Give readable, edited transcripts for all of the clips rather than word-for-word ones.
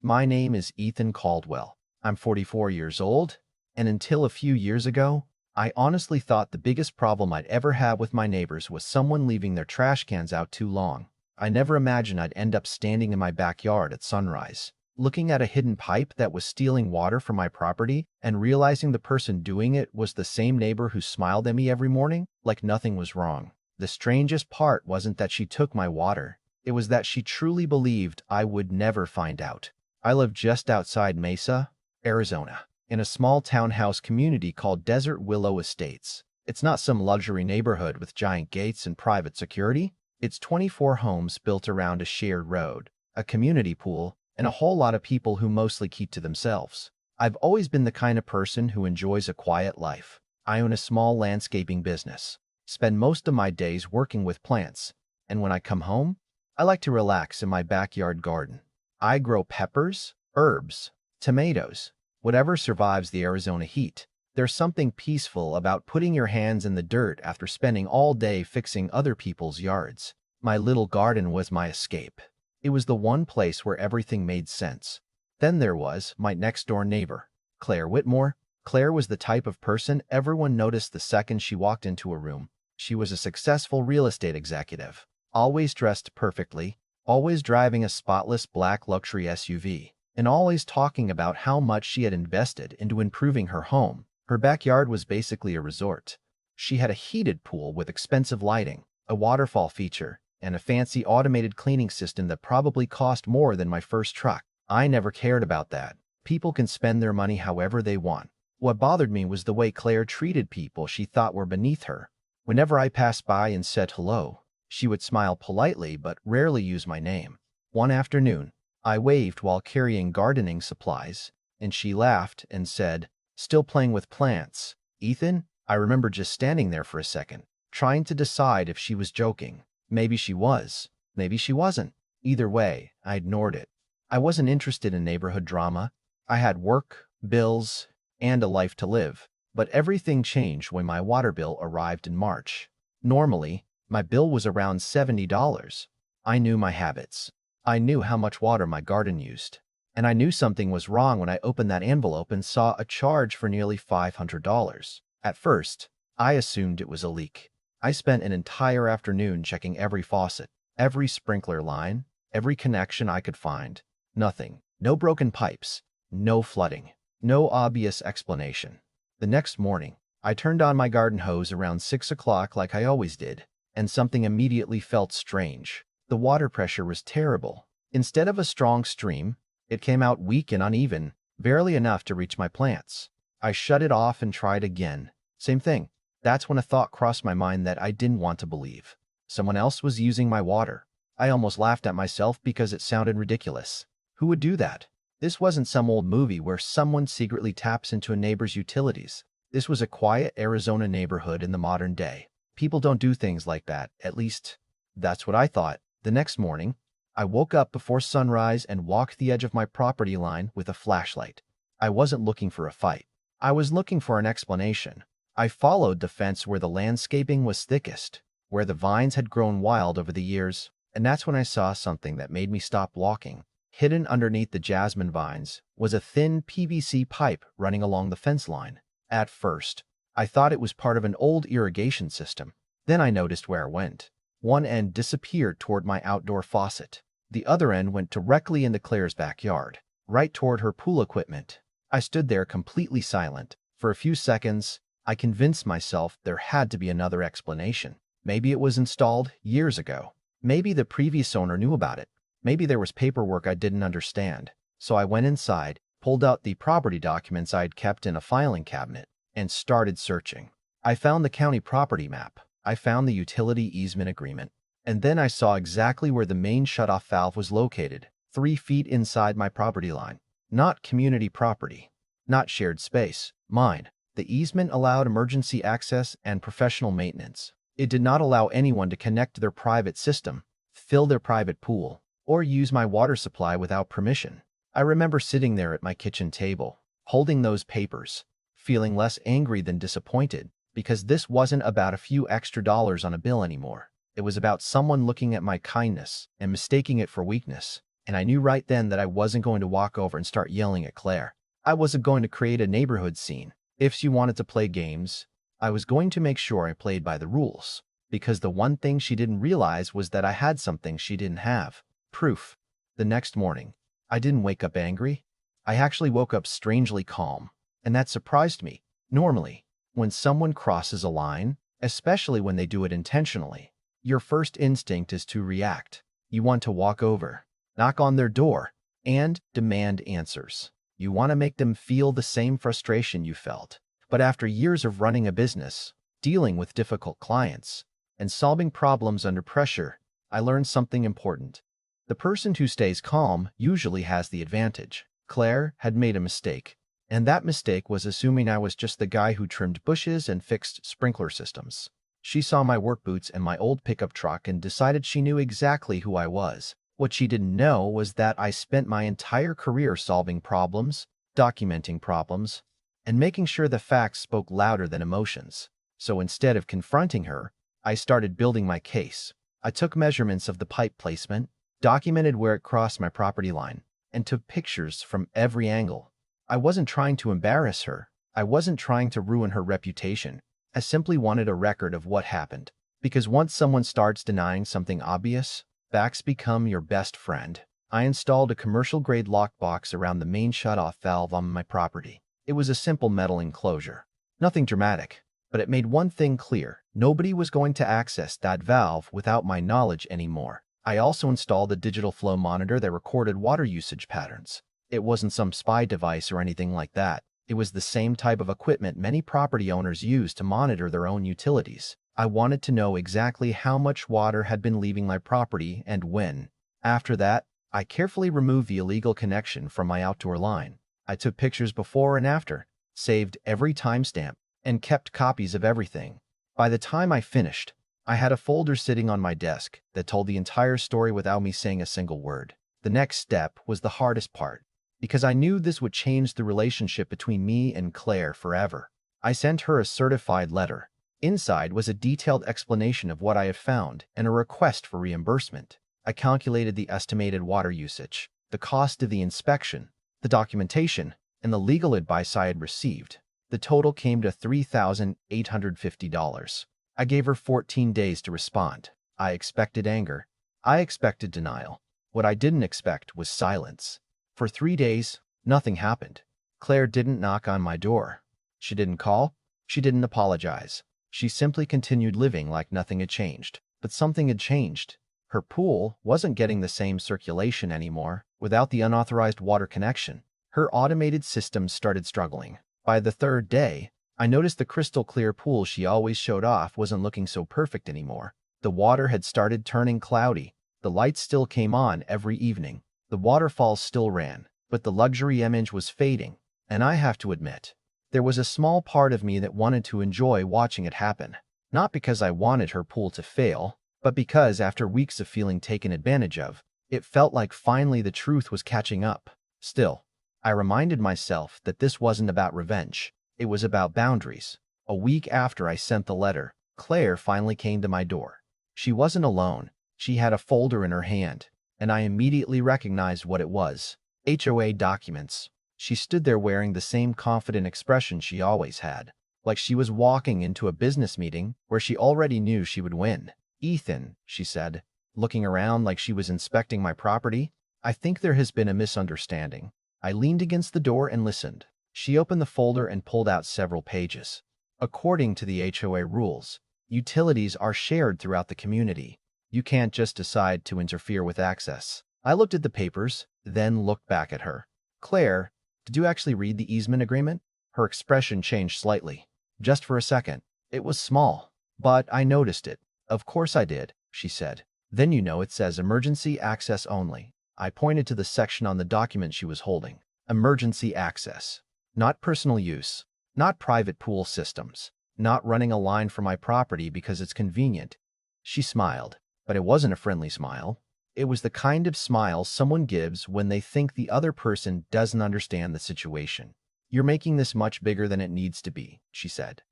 My name is Ethan Caldwell. I'm 44 years old, and until a few years ago, I honestly thought the biggest problem I'd ever have with my neighbors was someone leaving their trash cans out too long. I never imagined I'd end up standing in my backyard at sunrise, looking at a hidden pipe that was stealing water from my property and realizing the person doing it was the same neighbor who smiled at me every morning like nothing was wrong. The strangest part wasn't that she took my water. It was that she truly believed I would never find out. I live just outside Mesa, Arizona, in a small townhouse community called Desert Willow Estates. It's not some luxury neighborhood with giant gates and private security. It's 24 homes built around a shared road, a community pool, and a whole lot of people who mostly keep to themselves. I've always been the kind of person who enjoys a quiet life. I own a small landscaping business, spend most of my days working with plants, and when I come home, I like to relax in my backyard garden. I grow peppers, herbs, tomatoes, whatever survives the Arizona heat. There's something peaceful about putting your hands in the dirt after spending all day fixing other people's yards. My little garden was my escape. It was the one place where everything made sense. Then there was my next-door neighbor, Claire Whitmore. Claire was the type of person everyone noticed the second she walked into a room. She was a successful real estate executive, always dressed perfectly, always driving a spotless black luxury SUV, and always talking about how much she had invested into improving her home. Her backyard was basically a resort. She had a heated pool with expensive lighting, a waterfall feature, and a fancy automated cleaning system that probably cost more than my first truck. I never cared about that. People can spend their money however they want. What bothered me was the way Claire treated people she thought were beneath her. Whenever I passed by and said hello, she would smile politely but rarely use my name. One afternoon, I waved while carrying gardening supplies, and she laughed and said, "Still playing with plants, Ethan?" I remember just standing there for a second, trying to decide if she was joking. Maybe she was, maybe she wasn't. Either way, I ignored it. I wasn't interested in neighborhood drama. I had work, bills, and a life to live. But everything changed when my water bill arrived in March. Normally, my bill was around $70. I knew my habits. I knew how much water my garden used. And I knew something was wrong when I opened that envelope and saw a charge for nearly $500. At first, I assumed it was a leak. I spent an entire afternoon checking every faucet, every sprinkler line, every connection I could find. Nothing. No broken pipes. No flooding. No obvious explanation. The next morning, I turned on my garden hose around 6 o'clock like I always did, and something immediately felt strange. The water pressure was terrible. Instead of a strong stream, it came out weak and uneven, barely enough to reach my plants. I shut it off and tried again. Same thing. That's when a thought crossed my mind that I didn't want to believe. Someone else was using my water. I almost laughed at myself because it sounded ridiculous. Who would do that? This wasn't some old movie where someone secretly taps into a neighbor's utilities. This was a quiet Arizona neighborhood in the modern day. People don't do things like that, at least, that's what I thought. The next morning, I woke up before sunrise and walked the edge of my property line with a flashlight. I wasn't looking for a fight. I was looking for an explanation. I followed the fence where the landscaping was thickest, where the vines had grown wild over the years, and that's when I saw something that made me stop walking. Hidden underneath the jasmine vines was a thin PVC pipe running along the fence line. At first, I thought it was part of an old irrigation system. Then I noticed where it went. One end disappeared toward my outdoor faucet. The other end went directly into Claire's backyard, right toward her pool equipment. I stood there completely silent. For a few seconds, I convinced myself there had to be another explanation. Maybe it was installed years ago. Maybe the previous owner knew about it. Maybe there was paperwork I didn't understand. So I went inside, pulled out the property documents I'd kept in a filing cabinet, and started searching. I found the county property map. I found the utility easement agreement. And then I saw exactly where the main shutoff valve was located, 3 feet inside my property line. Not community property. Not shared space. Mine. The easement allowed emergency access and professional maintenance. It did not allow anyone to connect to their private system, fill their private pool, or use my water supply without permission. I remember sitting there at my kitchen table, holding those papers, feeling less angry than disappointed, because this wasn't about a few extra dollars on a bill anymore. It was about someone looking at my kindness and mistaking it for weakness. and I knew right then that I wasn't going to walk over and start yelling at Claire. I wasn't going to create a neighborhood scene. If she wanted to play games, I was going to make sure I played by the rules, because the one thing she didn't realize was that I had something she didn't have. Proof. The next morning, I didn't wake up angry. I actually woke up strangely calm, and that surprised me. Normally, when someone crosses a line, especially when they do it intentionally, your first instinct is to react. You want to walk over, knock on their door, and demand answers. You want to make them feel the same frustration you felt. But after years of running a business, dealing with difficult clients, and solving problems under pressure, I learned something important. The person who stays calm usually has the advantage. Claire had made a mistake, and that mistake was assuming I was just the guy who trimmed bushes and fixed sprinkler systems. She saw my work boots and my old pickup truck and decided she knew exactly who I was. What she didn't know was that I spent my entire career solving problems, documenting problems, and making sure the facts spoke louder than emotions. So instead of confronting her, I started building my case. I took measurements of the pipe placement, documented where it crossed my property line, and took pictures from every angle. I wasn't trying to embarrass her. I wasn't trying to ruin her reputation. I simply wanted a record of what happened. Because once someone starts denying something obvious, facts become your best friend. I installed a commercial-grade lockbox around the main shutoff valve on my property. It was a simple metal enclosure. Nothing dramatic, but it made one thing clear. Nobody was going to access that valve without my knowledge anymore. I also installed a digital flow monitor that recorded water usage patterns. It wasn't some spy device or anything like that. It was the same type of equipment many property owners use to monitor their own utilities. I wanted to know exactly how much water had been leaving my property and when. After that, I carefully removed the illegal connection from my outdoor line. I took pictures before and after, saved every timestamp, and kept copies of everything. By the time I finished, I had a folder sitting on my desk that told the entire story without me saying a single word. The next step was the hardest part, because I knew this would change the relationship between me and Claire forever. I sent her a certified letter. Inside was a detailed explanation of what I had found and a request for reimbursement. I calculated the estimated water usage, the cost of the inspection, the documentation, and the legal advice I had received. The total came to $3,850. I gave her 14 days to respond. I expected anger. I expected denial. What I didn't expect was silence. For 3 days, nothing happened. Claire didn't knock on my door. She didn't call. She didn't apologize. She simply continued living like nothing had changed. But something had changed. Her pool wasn't getting the same circulation anymore without the unauthorized water connection. Her automated systems started struggling. By the third day, I noticed the crystal clear pool she always showed off wasn't looking so perfect anymore. The water had started turning cloudy. The lights still came on every evening. The waterfalls still ran, but the luxury image was fading. And I have to admit, there was a small part of me that wanted to enjoy watching it happen. Not because I wanted her pool to fail, but because after weeks of feeling taken advantage of, it felt like finally the truth was catching up. Still, I reminded myself that this wasn't about revenge. It was about boundaries. A week after I sent the letter, Claire finally came to my door. She wasn't alone. She had a folder in her hand, and I immediately recognized what it was. HOA documents. She stood there wearing the same confident expression she always had, like she was walking into a business meeting where she already knew she would win. "Ethan," she said, looking around like she was inspecting my property, "I think there has been a misunderstanding." I leaned against the door and listened. She opened the folder and pulled out several pages. According to the HOA rules, utilities are shared throughout the community. You can't just decide to interfere with access. I looked at the papers, then looked back at her. "Claire, did you actually read the easement agreement?" Her expression changed slightly. Just for a second. It was small, but I noticed it. "Of course I did," she said. "Then you know it says emergency access only." I pointed to the section on the document she was holding. Emergency access. Not personal use. Not private pool systems. Not running a line for my property because it's convenient. She smiled, but it wasn't a friendly smile. It was the kind of smile someone gives when they think the other person doesn't understand the situation. "You're making this much bigger than it needs to be," she said.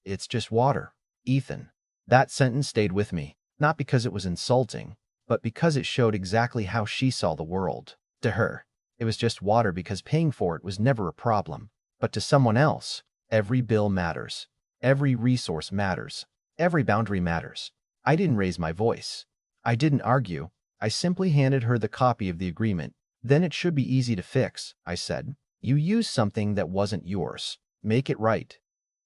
"It's just water, Ethan." That sentence stayed with me, not because it was insulting, but because it showed exactly how she saw the world. To her, it was just water because paying for it was never a problem. But to someone else, every bill matters. Every resource matters. Every boundary matters. I didn't raise my voice. I didn't argue. I simply handed her the copy of the agreement. Then it should be easy to fix, I said. You used something that wasn't yours. Make it right.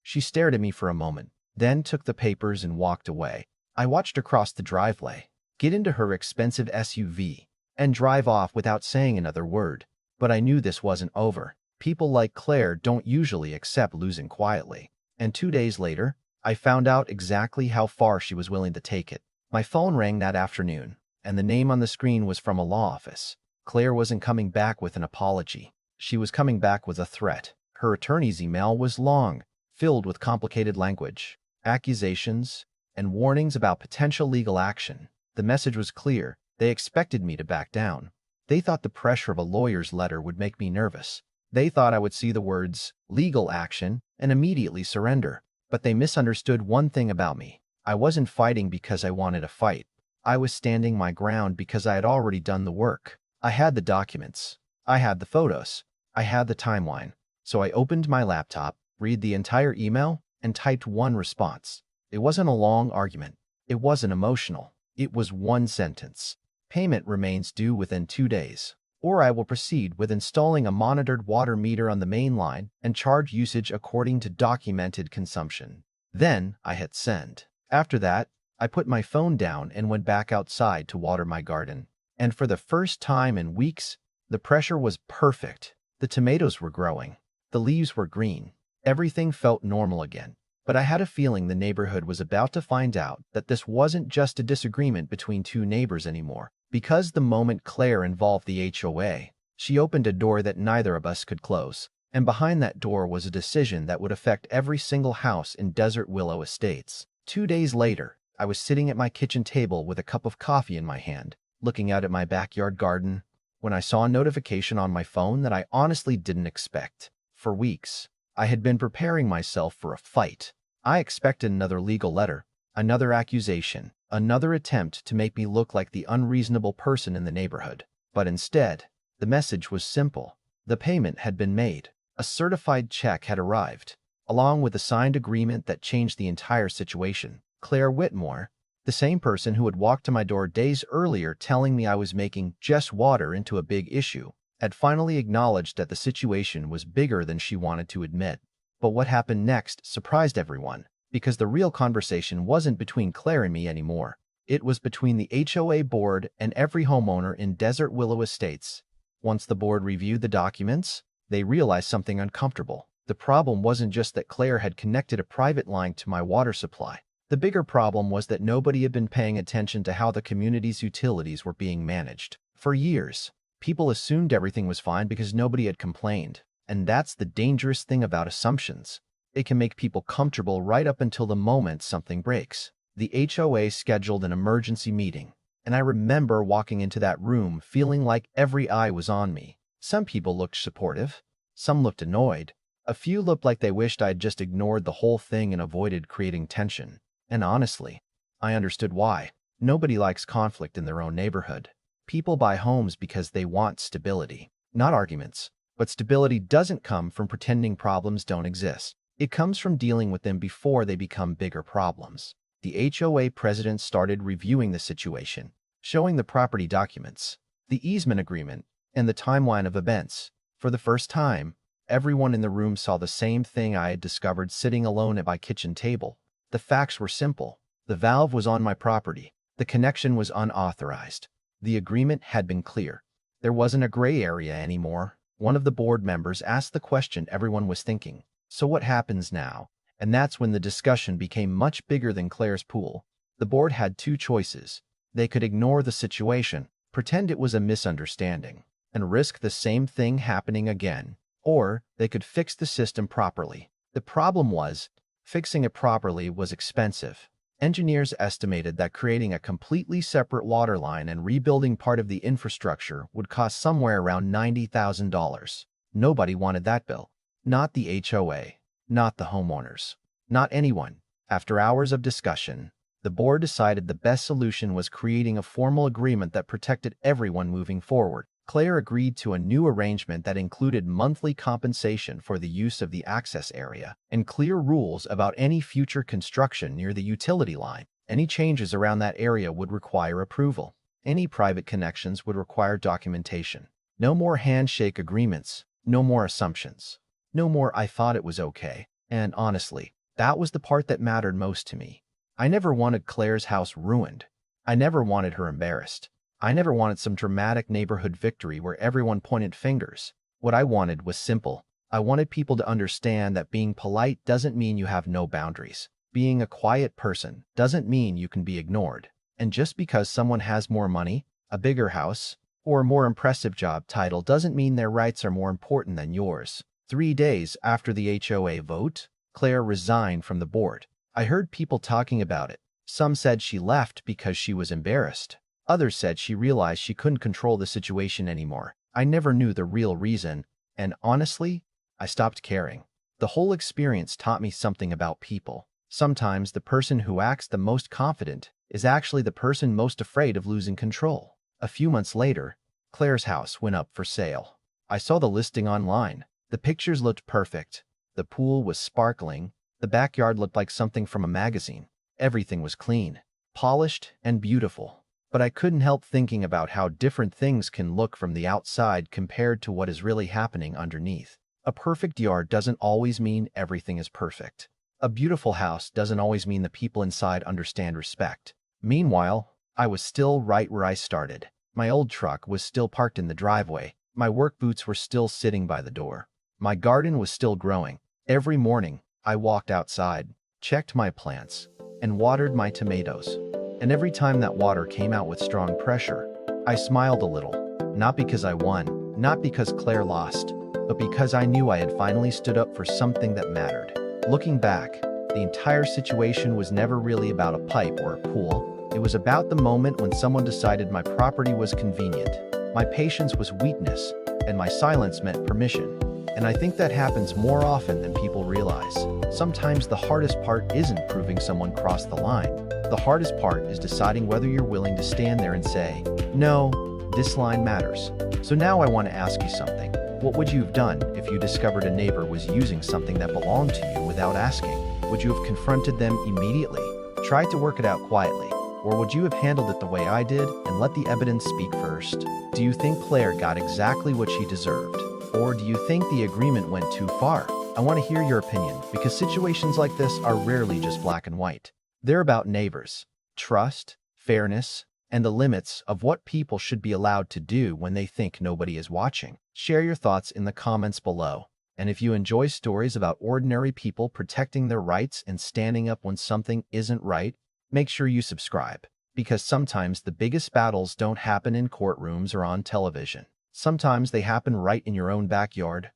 She stared at me for a moment, then took the papers and walked away. I watched her cross the driveway, get into her expensive SUV, and drive off without saying another word. But I knew this wasn't over. People like Claire don't usually accept losing quietly. And 2 days later, I found out exactly how far she was willing to take it. My phone rang that afternoon, and the name on the screen was from a law office. Claire wasn't coming back with an apology. She was coming back with a threat. Her attorney's email was long, filled with complicated language, accusations, and warnings about potential legal action. The message was clear. They expected me to back down. They thought the pressure of a lawyer's letter would make me nervous. They thought I would see the words, legal action, and immediately surrender. But they misunderstood one thing about me. I wasn't fighting because I wanted a fight. I was standing my ground because I had already done the work. I had the documents. I had the photos. I had the timeline. So I opened my laptop, read the entire email, and typed one response. It wasn't a long argument. It wasn't emotional. It was one sentence. Payment remains due within 2 days, or I will proceed with installing a monitored water meter on the main line and charge usage according to documented consumption. Then I hit send. After that, I put my phone down and went back outside to water my garden. And for the first time in weeks, the pressure was perfect. The tomatoes were growing. The leaves were green. Everything felt normal again. But I had a feeling the neighborhood was about to find out that this wasn't just a disagreement between two neighbors anymore. Because the moment Claire involved the HOA, she opened a door that neither of us could close. And behind that door was a decision that would affect every single house in Desert Willow Estates. 2 days later, I was sitting at my kitchen table with a cup of coffee in my hand, looking out at my backyard garden, when I saw a notification on my phone that I honestly didn't expect. For weeks, I had been preparing myself for a fight. I expected another legal letter, another accusation, another attempt to make me look like the unreasonable person in the neighborhood. But instead, the message was simple. The payment had been made. A certified check had arrived, along with a signed agreement that changed the entire situation. Claire Whitmore, the same person who had walked to my door days earlier telling me I was making just water into a big issue, had finally acknowledged that the situation was bigger than she wanted to admit. But what happened next surprised everyone, because the real conversation wasn't between Claire and me anymore. It was between the HOA board and every homeowner in Desert Willow Estates. Once the board reviewed the documents, they realized something uncomfortable. The problem wasn't just that Claire had connected a private line to my water supply. The bigger problem was that nobody had been paying attention to how the community's utilities were being managed. For years, people assumed everything was fine because nobody had complained. And that's the dangerous thing about assumptions. It can make people comfortable right up until the moment something breaks. The HOA scheduled an emergency meeting, and I remember walking into that room feeling like every eye was on me. Some people looked supportive. Some looked annoyed. A few looked like they wished I had just ignored the whole thing and avoided creating tension. And honestly, I understood why. Nobody likes conflict in their own neighborhood. People buy homes because they want stability, not arguments. But stability doesn't come from pretending problems don't exist. It comes from dealing with them before they become bigger problems. The HOA president started reviewing the situation, showing the property documents, the easement agreement, and the timeline of events. For the first time, everyone in the room saw the same thing I had discovered sitting alone at my kitchen table. The facts were simple. The valve was on my property. The connection was unauthorized. The agreement had been clear. There wasn't a gray area anymore. One of the board members asked the question everyone was thinking. So what happens now? And that's when the discussion became much bigger than Claire's pool. The board had two choices. They could ignore the situation, pretend it was a misunderstanding, and risk the same thing happening again. Or they could fix the system properly. The problem was, fixing it properly was expensive. Engineers estimated that creating a completely separate water line and rebuilding part of the infrastructure would cost somewhere around $90,000. Nobody wanted that bill. Not the HOA, not the homeowners, not anyone. After hours of discussion, The board decided the best solution was creating a formal agreement that protected everyone moving forward. Claire agreed to a new arrangement that included monthly compensation for the use of the access area and clear rules about any future construction near the utility line. Any changes around that area would require approval. Any private connections would require documentation. No more handshake agreements, no more assumptions. No more "I thought it was okay." And honestly, that was the part that mattered most to me. I never wanted Claire's house ruined. I never wanted her embarrassed. I never wanted some dramatic neighborhood victory where everyone pointed fingers. What I wanted was simple. I wanted people to understand that being polite doesn't mean you have no boundaries. Being a quiet person doesn't mean you can be ignored. And just because someone has more money, a bigger house, or a more impressive job title doesn't mean their rights are more important than yours. 3 days after the HOA vote, Claire resigned from the board. I heard people talking about it. Some said she left because she was embarrassed. Others said she realized she couldn't control the situation anymore. I never knew the real reason, and honestly, I stopped caring. The whole experience taught me something about people. Sometimes the person who acts the most confident is actually the person most afraid of losing control. A few months later, Claire's house went up for sale. I saw the listing online. The pictures looked perfect. The pool was sparkling. The backyard looked like something from a magazine. Everything was clean, polished, and beautiful. But I couldn't help thinking about how different things can look from the outside compared to what is really happening underneath. A perfect yard doesn't always mean everything is perfect. A beautiful house doesn't always mean the people inside understand respect. Meanwhile, I was still right where I started. My old truck was still parked in the driveway. My work boots were still sitting by the door. My garden was still growing. Every morning, I walked outside, checked my plants, and watered my tomatoes. And every time that water came out with strong pressure, I smiled a little. Not because I won, not because Claire lost, but because I knew I had finally stood up for something that mattered. Looking back, the entire situation was never really about a pipe or a pool. It was about the moment when someone decided my property was convenient, my patience was weakness, and my silence meant permission. And I think that happens more often than people realize. Sometimes the hardest part isn't proving someone crossed the line. The hardest part is deciding whether you're willing to stand there and say, "No, this line matters." So now I want to ask you something. What would you have done if you discovered a neighbor was using something that belonged to you without asking? Would you have confronted them immediately, tried to work it out quietly, or would you have handled it the way I did and let the evidence speak first? Do you think Claire got exactly what she deserved? Or do you think the agreement went too far? I want to hear your opinion, because situations like this are rarely just black and white. They're about neighbors, trust, fairness, and the limits of what people should be allowed to do when they think nobody is watching. Share your thoughts in the comments below. And if you enjoy stories about ordinary people protecting their rights and standing up when something isn't right, make sure you subscribe. Because sometimes the biggest battles don't happen in courtrooms or on television. Sometimes they happen right in your own backyard.